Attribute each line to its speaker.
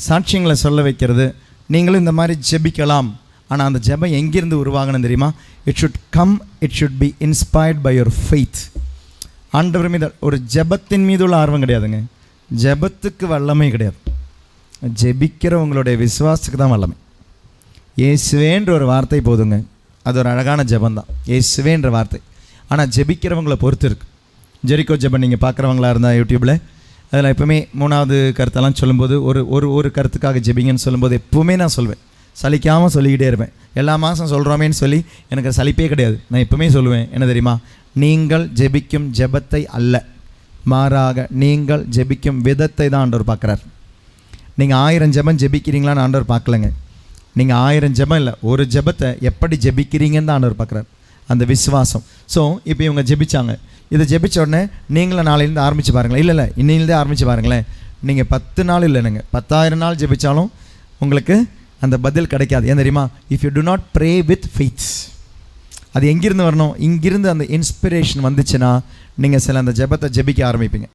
Speaker 1: சாட்சியங்களை சொல்ல வைக்கிறது. நீங்களும் இந்த மாதிரி ஜெபிக்கலாம். ஆனால் அந்த ஜெபம் எங்கேருந்து உருவாகணும் தெரியுமா? It should be inspired by your faith. ஆண்டவர் மீது ஒரு ஜெபத்தின் மீது உள்ள ஆர்வம் கிடையாதுங்க. ஜெபத்துக்கு வல்லமை கிடையாது, ஜெபிக்கிறவங்களுடைய விசுவாசத்துக்கு தான் வல்லமை. இயேசுவேன்ற ஒரு வார்த்தை போதுங்க, அது ஒரு அழகான ஜெபந்தான், இயேசுவேன்ற வார்த்தை. ஆனால் ஜெபிக்கிறவங்களை பொறுத்து இருக்குது. ஜெரிக்கோ ஜெபம் நீங்கள் பார்க்குறவங்களா இருந்தால் யூடியூப்பில், அதில் எப்போவுமே 3வது கருத்தெல்லாம் சொல்லும்போது ஒரு கருத்துக்காக ஜெபிங்கன்னு சொல்லும்போது எப்போவுமே நான் சொல்வேன், சலிக்காமல் சொல்லிக்கிட்டே இருப்பேன். எல்லா மாதம் சொல்கிறோமேன்னு சொல்லி எனக்கு சலிப்பே கிடையாது. நான் எப்போவுமே சொல்லுவேன், என்ன தெரியுமா? நீங்கள் ஜெபிக்கும் ஜெபத்தை அல்ல, மாறாக நீங்கள் ஜெபிக்கும் விதத்தை தான் ஆண்டவர் பார்க்குறார். நீங்கள் 1000 ஜெபம் ஜெபிக்கிறீங்களான்னு ஆண்டவர் பார்க்கலங்க. நீங்கள் 1000 ஜெபம் இல்லை, ஒரு ஜெபத்தை எப்படி ஜெபிக்கிறீங்கன்னு தான் ஆண்டவர் பார்க்குறார், அந்த விசுவாசம். ஸோ இப்போ இவங்க ஜெபிச்சாங்க. இதை ஜெபிச்ச உடனே நீங்களும் நாளையிலேருந்து ஆரம்பித்து பாருங்களேன். இல்லை இன்னிலேருந்தே ஆரம்பித்து பாருங்களேன். நீங்கள் 10 நாள் இல்லைங்க, 10,000 நாள் ஜெபித்தாலும் உங்களுக்கு அந்த பதில் கிடைக்காது. ஏன் தெரியுமா? If you to not pray with faith. அது எங்கிருந்து வரணும்? இங்கிருந்து அந்த இன்ஸ்பிரேஷன் வந்துச்சுன்னா நீங்கள் சில அந்த ஜெபத்தை ஜெபிக்க ஆரம்பிப்பீங்க.